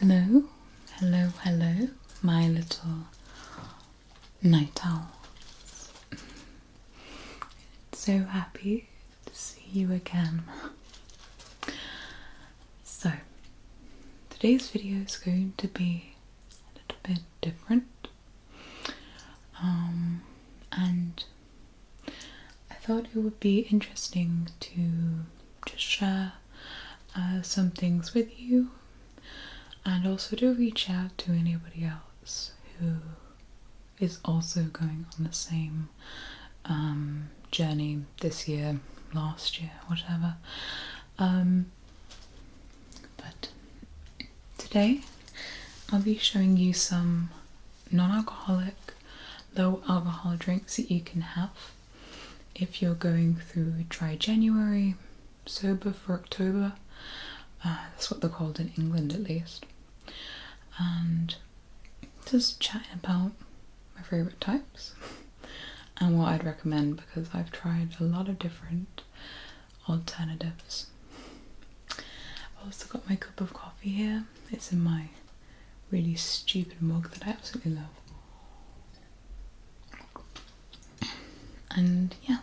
Hello, hello, hello, my little night owls. So happy to see you again. So, today's video is going to be a little bit different. And I thought it would be interesting to just share some things with you, and also to reach out to anybody else who is also going on the same journey this year, last year, whatever. But today I'll be showing you some non-alcoholic, low alcohol drinks that you can have if you're going through dry January, sober for October. That's what they're called in England, at least. And just chatting about my favourite types and what I'd recommend, because I've tried a lot of different alternatives. I've also got my cup of coffee here. It's in my really stupid mug that I absolutely love. And yeah,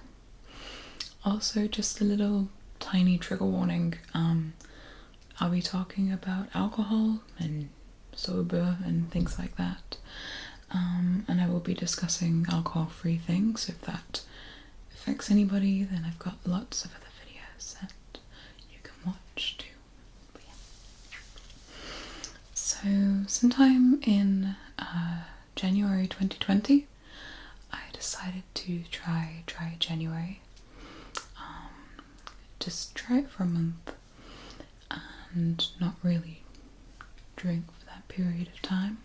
also just a little tiny trigger warning. I'll be talking about alcohol and sober and things like that, and I will be discussing alcohol-free things. If that affects anybody, then I've got lots of other videos that you can watch too. But yeah. So sometime in January 2020, I decided to try dry January. Just try it for a month and not really drink for that period of time.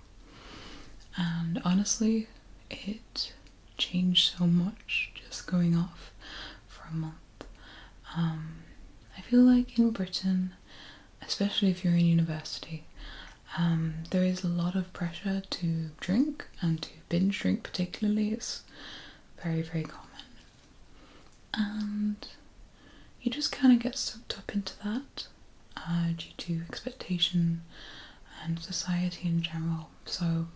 And honestly, it changed so much just going off for a month. I feel like in Britain, especially if you're in university, there is a lot of pressure to drink, and to binge drink particularly. It's very, very common. And you just kind of get sucked up into that due to expectation and society in general. So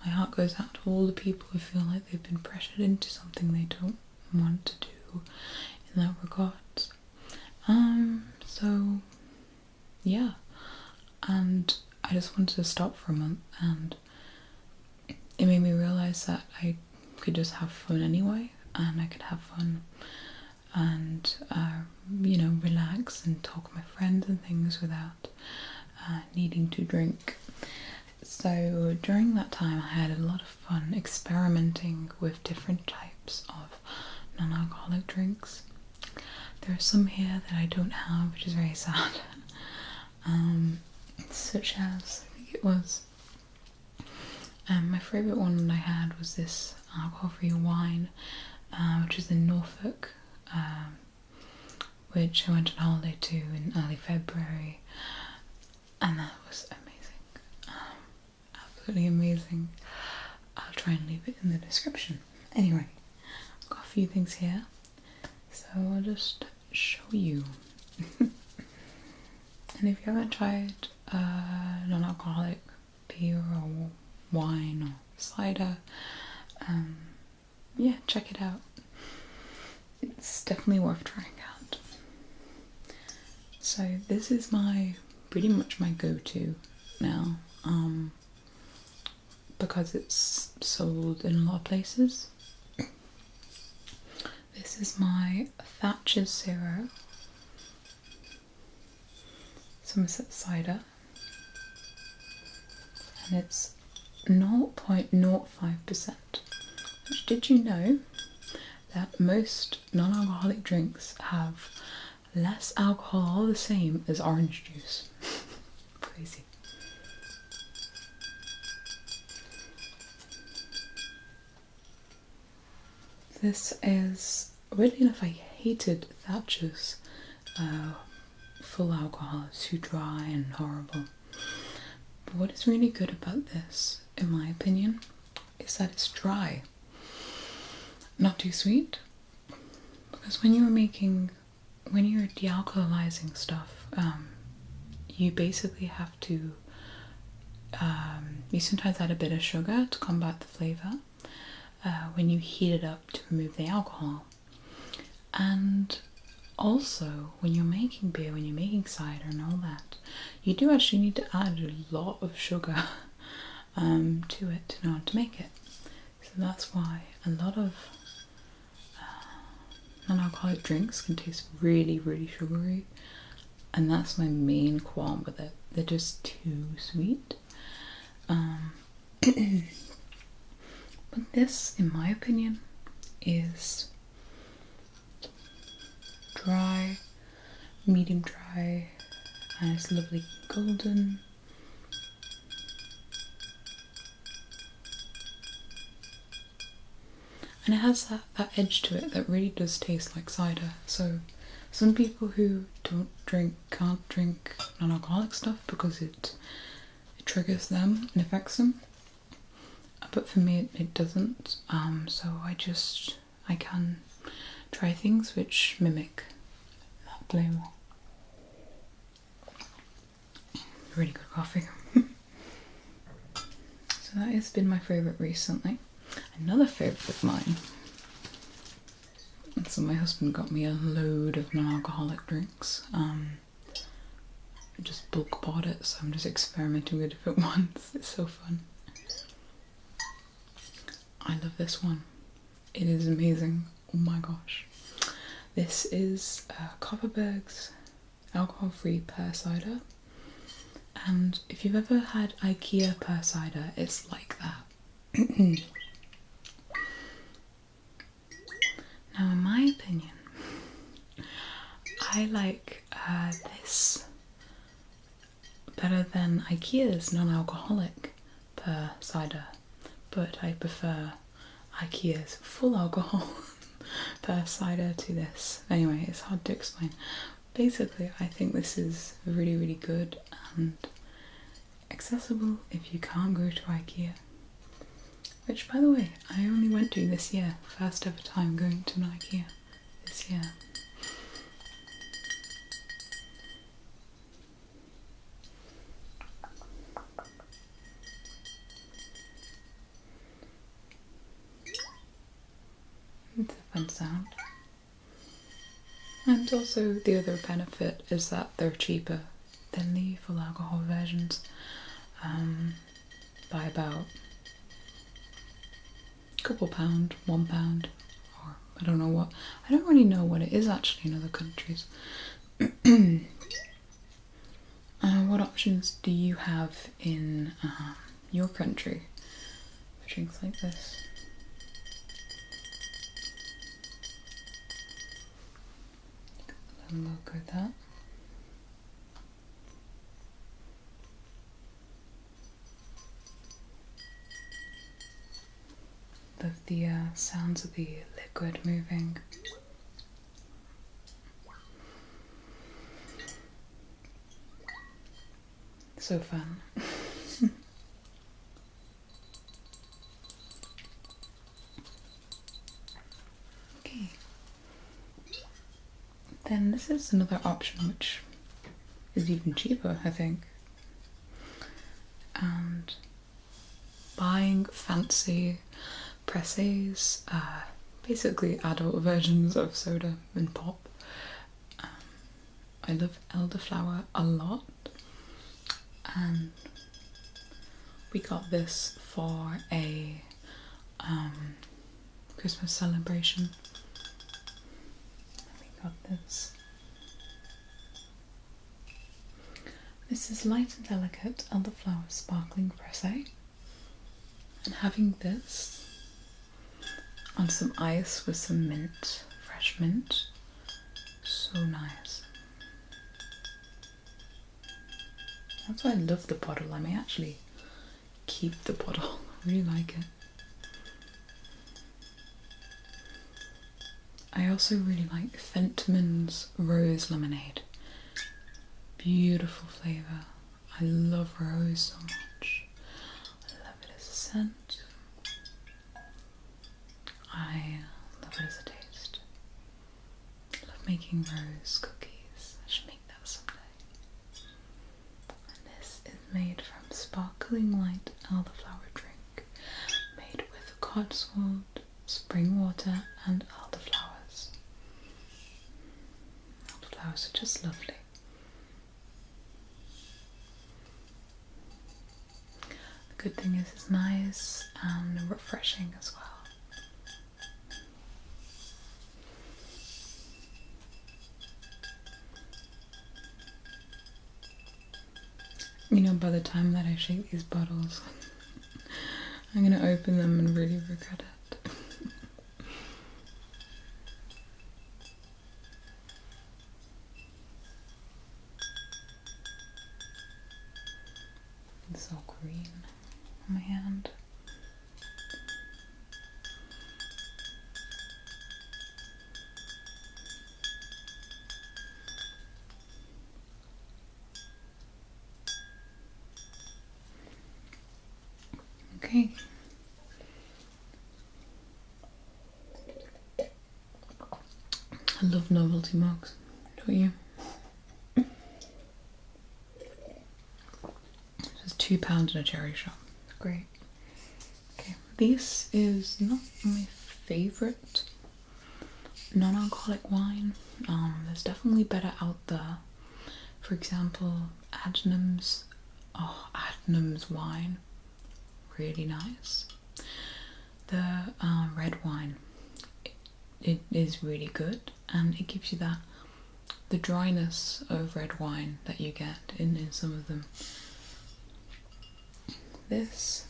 my heart goes out to all the people who feel like they've been pressured into something they don't want to do in that regard. So yeah, and I just wanted to stop for a month, and it made me realise that I could just have fun anyway, and I could have fun and relax and talk with my friends and things without needing to drink. So during that time I had a lot of fun experimenting with different types of non-alcoholic drinks. There are some here that I don't have, which is very sad. Such as, I think it was, my favourite one that I had was this alcohol-free wine, which is in Norfolk, which I went on holiday to in early February, and that was amazing. Absolutely amazing. I'll try and leave it in the description. Anyway, I've got a few things here, so I'll just show you. And if you haven't tried non-alcoholic beer or wine or cider, yeah, check it out. It's definitely worth trying out. So this is pretty much my go-to now, because it's sold in a lot of places. This is my Thatcher's Zero Somerset cider, and it's 0.05%. Which, did you know that most non-alcoholic drinks have less alcohol or the same as orange juice? Crazy. This is, weirdly enough, I hated Thatcher's full alcohol. It's too dry and horrible. But what is really good about this, in my opinion, is that it's dry. Not too sweet. Because when you're de-alcoholizing stuff, you basically have to you sometimes add a bit of sugar to combat the flavour when you heat it up to remove the alcohol. And also, when you're making beer, when you're making cider and all that, you do actually need to add a lot of sugar to it in order to make it. So that's why a lot of non-alcoholic drinks can taste really, really sugary, and that's my main qualm with it. They're just too sweet. But this, in my opinion, is dry, medium dry, and it's lovely golden. And it has that edge to it that really does taste like cider. So some people who can't drink non-alcoholic stuff because it triggers them and affects them. But for me it doesn't. So I can try things which mimic that flavour. Really good coffee. So that has been my favourite recently. Another favourite of mine. So my husband got me a load of non-alcoholic drinks. I just bulk bought it, so I'm just experimenting with different ones. It's so fun. I love this one. It is amazing. Oh my gosh. This is Kopparberg's alcohol-free pear cider. And if you've ever had IKEA pear cider, it's like that. Now, in my opinion, I like this better than IKEA's non-alcoholic pear cider, but I prefer IKEA's full alcohol pear cider to this. Anyway, it's hard to explain. Basically, I think this is really, really good and accessible if you can't go to IKEA. Which, by the way, I only went to this year. First ever time going to an IKEA this year. It's a fun sound. And also the other benefit is that they're cheaper than the full alcohol versions by about couple pound, £1, or I don't know what. I don't really know what it is actually in other countries. What options do you have in your country for drinks like this? Look at that. Love the sounds of the liquid moving. So fun. Okay. Then this is another option which is even cheaper, I think. And buying fancy presses, basically adult versions of soda and pop. I love elderflower a lot, and we got this for a Christmas celebration. We got this. This is light and delicate elderflower sparkling presse, and having this on some ice with some mint, fresh mint, so nice. That's why I love the bottle. I may actually keep the bottle. I really like it. I also really like Fentimann's Rose Lemonade. Beautiful flavour. I love rose so much. I love it as a scent. I love it as a taste. I love making rose cookies. I should make that someday. And this is made from sparkling potswood, spring water, and elderflowers. Elderflowers are just lovely. The good thing is it's nice and refreshing as well. You know, by the time that I shake these bottles, I'm gonna open them and really regret it. It's all green on my hand. Okay. I love novelty mugs, don't you? It's £2 in a cherry shop. Great. Okay, this is not my favourite non-alcoholic wine. There's definitely better out there. For example, Adnams. Oh, Adnams wine. Really nice. The red wine, it is really good, and it gives you the dryness of red wine that you get in some of them. This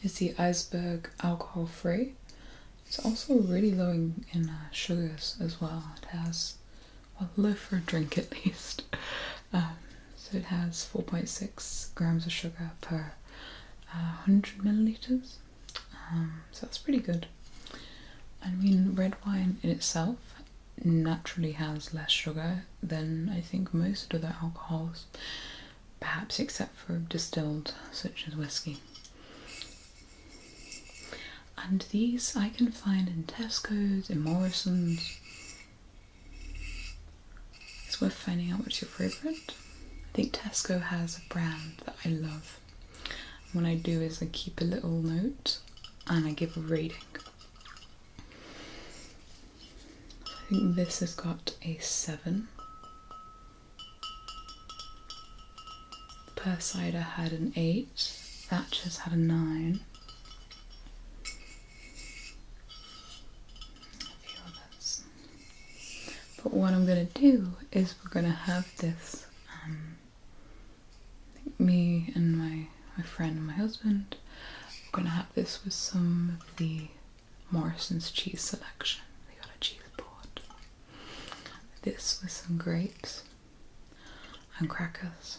is the Iceberg alcohol free. It's also really low in sugars as well. It has, well, low for a drink at least. So it has 4.6 grams of sugar per 100 milliliters. So that's pretty good. I mean, red wine in itself naturally has less sugar than I think most other alcohols, perhaps except for distilled, such as whiskey. And these I can find in Tesco's, in Morrison's. It's worth finding out what's your favourite. I think Tesco has a brand that I love. What I do is I keep a little note and I give a rating. I think this has got a 7. Per cider had an 8. Thatcher's had a 9. But what I'm going to do is we're going to have this, me and my friend and my husband, we're going to have this with some of the Morrison's cheese selection. We got a cheese board. This with some grapes and crackers.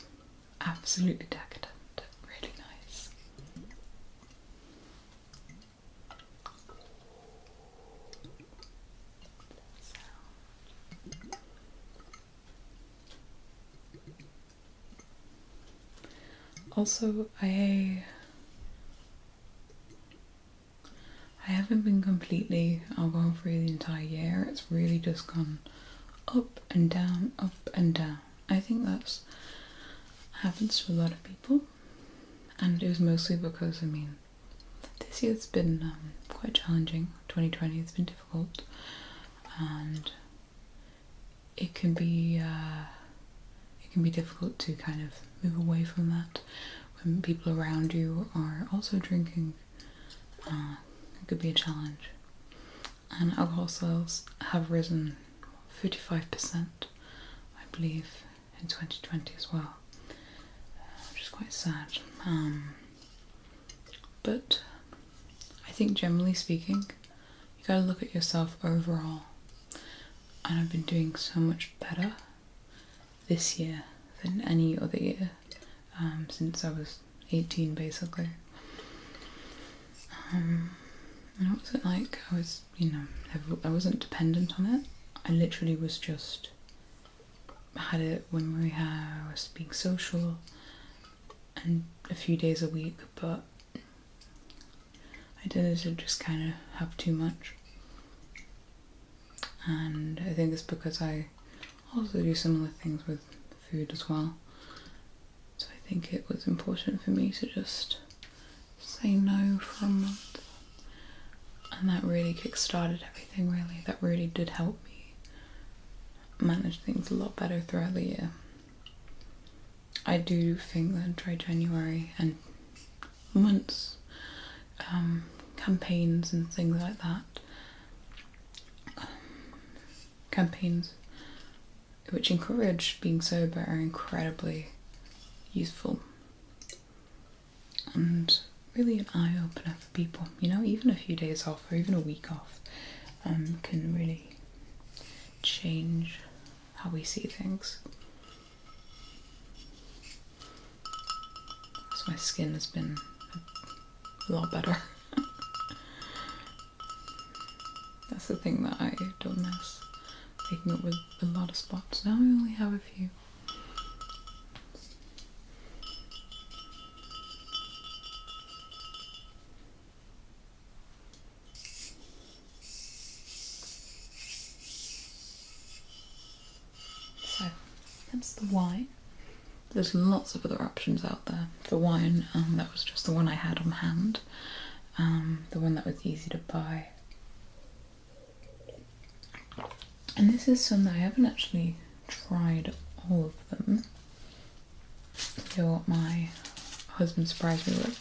Absolutely decadent. Really nice. Also, I haven't been completely alcohol free the entire year. It's really just gone up and down, up and down. I think that's happens to a lot of people, and it was mostly because, I mean, this year's been quite challenging. 2020 has been difficult, and it can be difficult to kind of move away from that when people around you are also drinking. It could be a challenge. And alcohol sales have risen 55%, I believe, in 2020 as well, which is quite sad. But I think generally speaking, you gotta look at yourself overall. And I've been doing so much better this year than any other year, since I was 18 basically. And it wasn't like I was, I wasn't dependent on it. I literally was just, had it when I was being social and a few days a week, but I didn't just kind of have too much. And I think it's because I also do similar things with food as well. think it was important for me to just say no for a month. And that really kick-started everything, really. That really did help me manage things a lot better throughout the year. I do think that dry January and months, campaigns and things like that, campaigns which encourage being sober are incredibly useful and really an eye-opener for people. You know, even a few days off or even a week off can really change how we see things. So my skin has been a lot better. That's the thing that I don't miss. Waking up with a lot of spots. Now I only have a few. So that's the wine. There's lots of other options out there for wine. That was just the one I had on hand. The one that was easy to buy. And this is some that I haven't actually tried all of them. So what my husband surprised me with.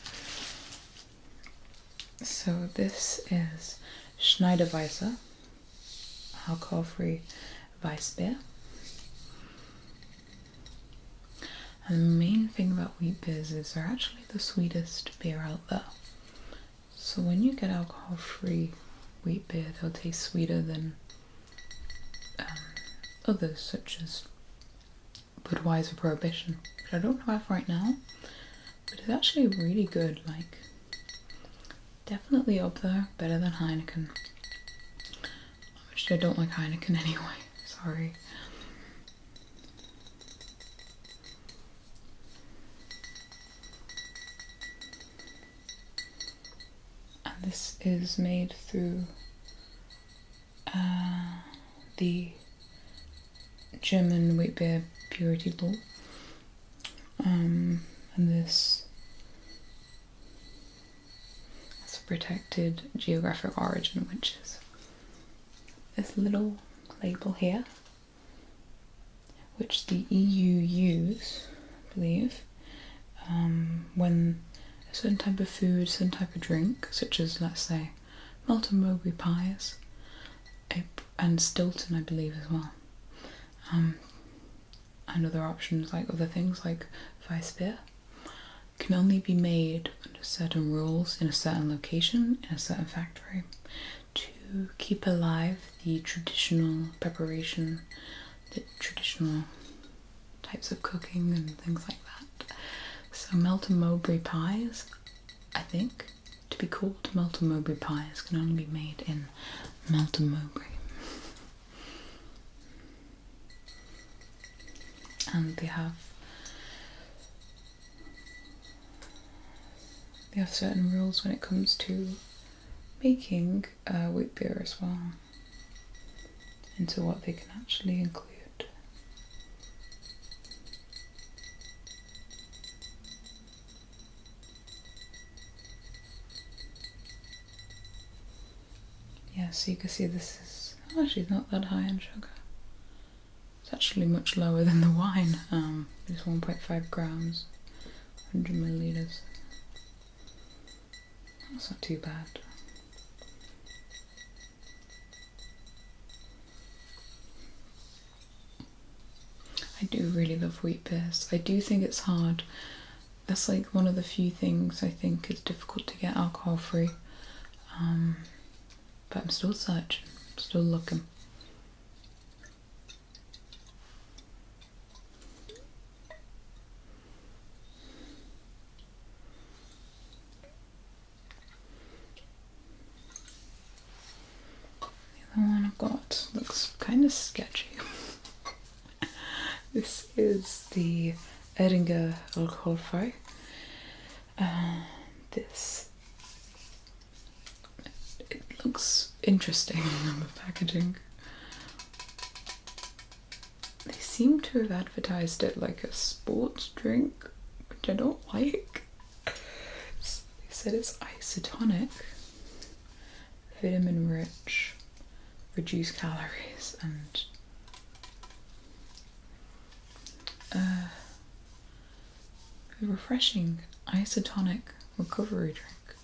So this is Schneiderweiser alcohol-free Weissbier. And the main thing about wheat beers is they're actually the sweetest beer out there. So when you get alcohol-free wheat beer, they'll taste sweeter than others, such as Budweiser Prohibition, which I don't have right now, but it's actually really good. Like, definitely up there, better than Heineken. Which I don't like Heineken anyway. Sorry. And this is made through the German wheat beer purity bull, and this has a protected geographic origin, which is this little label here, which the EU use, I believe, when a certain type of food, certain type of drink, such as, let's say, Malta mulberry pies, and Stilton, I believe, as well. And other options like other things like Weissbier can only be made under certain rules in a certain location, in a certain factory, to keep alive the traditional preparation, the traditional types of cooking and things like that. So Melton Mowbray pies, I think, to be called Melton Mowbray pies, can only be made in Melton Mowbray. And they have certain rules when it comes to making wheat beer as well, into what they can actually include. Yeah, so you can see this is actually not that high in sugar. It's actually much lower than the wine. It's 1.5 grams, 100 milliliters. That's not too bad. I do really love wheat beers. I do think it's hard. That's like one of the few things I think is difficult to get alcohol free. But I'm still searching, still looking. The other one I've got looks kind of sketchy. This is the Erdinger alcoholfrei. It looks interesting on the packaging. They seem to have advertised it like a sports drink, which which I don't like. So they said it's isotonic, vitamin rich, reduced calories, and a refreshing isotonic recovery drink.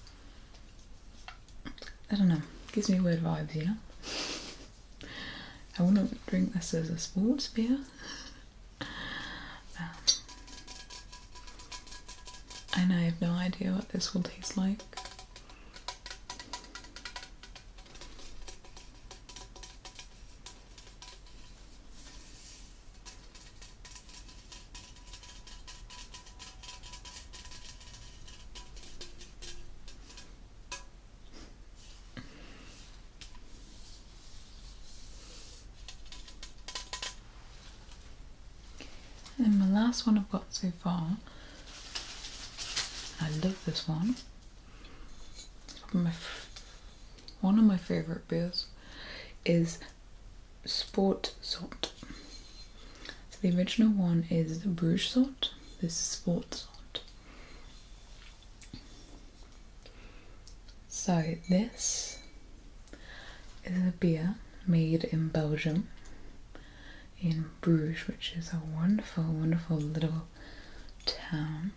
I don't know, gives me weird vibes, you know? I wouldn't drink this as a sports beer. And I have no idea what this will taste like. And the last one I've got so far, I love this one. One of my favourite beers is Sport Sort. So the original one is the Bruges Sort. This is Sport Sort. So this is a beer made in Belgium, in Bruges, which is a wonderful, wonderful little town.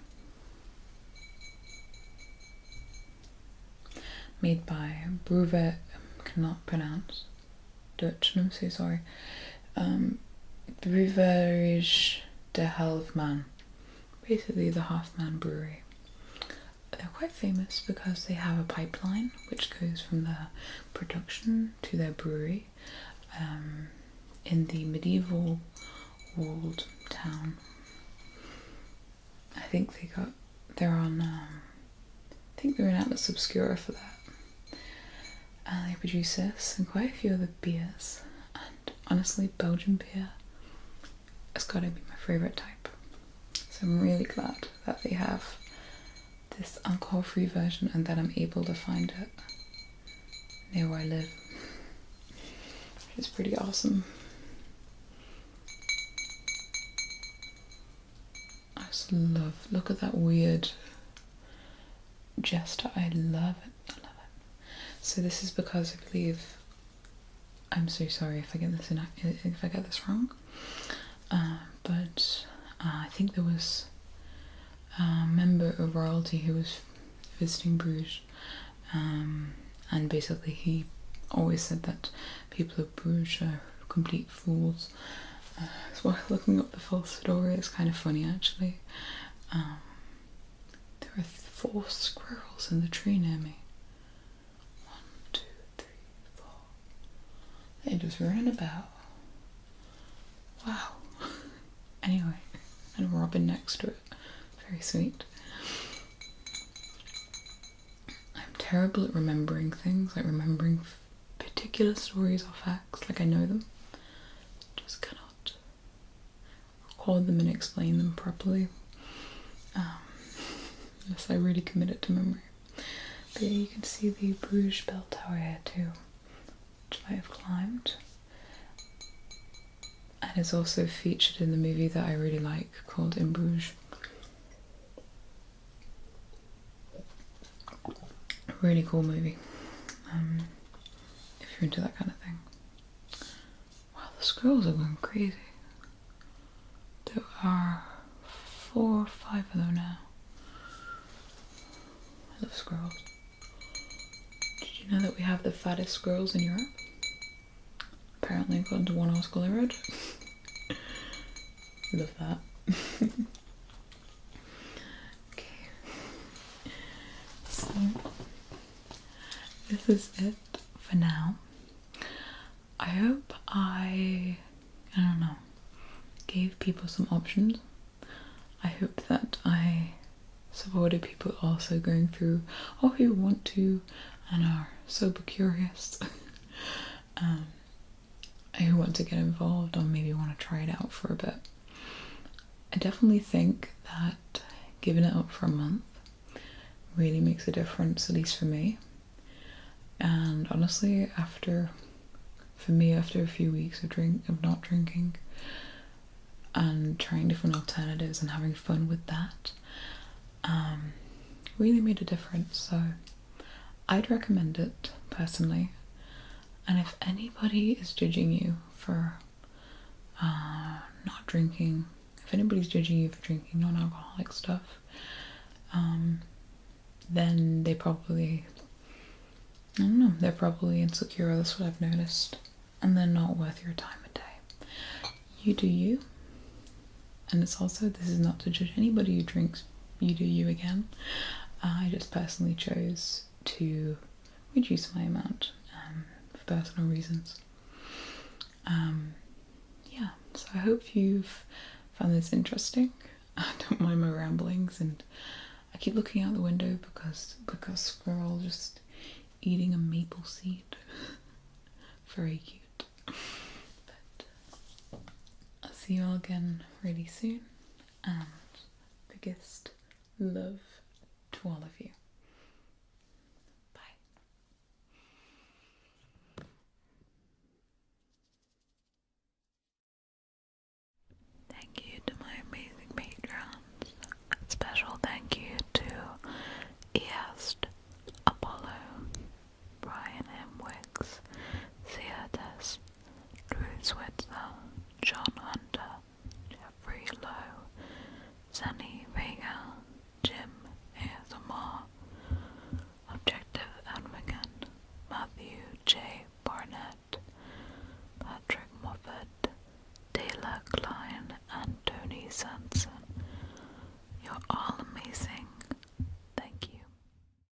Made by Brewer, cannot pronounce Dutch, I'm so sorry. Brewerij de Halfman, basically the Halfman Brewery. They're quite famous because they have a pipeline which goes from the production to their brewery in the medieval walled town. I think they're in Atlas Obscura for that. And they produce this and quite a few other beers. And honestly, Belgian beer has got to be my favourite type. So I'm really glad that they have this alcohol-free version and that I'm able to find it near where I live. It's pretty awesome. I just look at that weird gesture. I love it. So this is because I believe, I'm so sorry if I get this wrong, but I think there was a member of royalty who was visiting Bruges, and basically he always said that people of Bruges are complete fools. So while looking up the full story, it's kind of funny actually. There are 4 squirrels in the tree near me. They just ran about. Wow. Anyway, and a robin next to it. Very sweet. I'm terrible at remembering things, like remembering particular stories or facts, like I know them. Just cannot record them and explain them properly. Unless I really commit it to memory. But yeah, you can see the Bruges bell tower here too, which I have climbed, and it's also featured in the movie that I really like called In Bruges. Really cool movie, if you're into that kind of thing. Wow, the squirrels are going crazy. There are 4 or 5 of them now. I love squirrels. Did you know that we have the fattest squirrels in Europe? Apparently, according to one article I read. Love that. Okay. So, this is it for now. I hope I don't know, gave people some options. I hope that I supported people also going through, or who want to and are sober curious, who want to get involved or maybe want to try it out for a bit. I definitely think that giving it up for a month really makes a difference, at least for me. And honestly, after a few weeks of not drinking and trying different alternatives and having fun with that, really made a difference. So I'd recommend it personally. And if anybody is judging you for not drinking, if anybody's judging you for drinking non-alcoholic stuff, then they probably, I don't know, they're probably insecure. That's what I've noticed. And they're not worth your time a day. You do you. And it's also, this is not to judge anybody who drinks. You do you again. I just personally chose to reduce my amount for personal reasons. Yeah, so I hope you've found this interesting. I don't mind my ramblings, and I keep looking out the window because we're all just eating a maple seed. Very cute. But I'll see you all again really soon, and biggest love to all of you. Bye. Thank you to my amazing patrons. Special thank you to East, Apollo, Brian M. Wicks, Theodes, Drew Switzer, John Hunter, Jeffrey Lowe, Sunny Vega,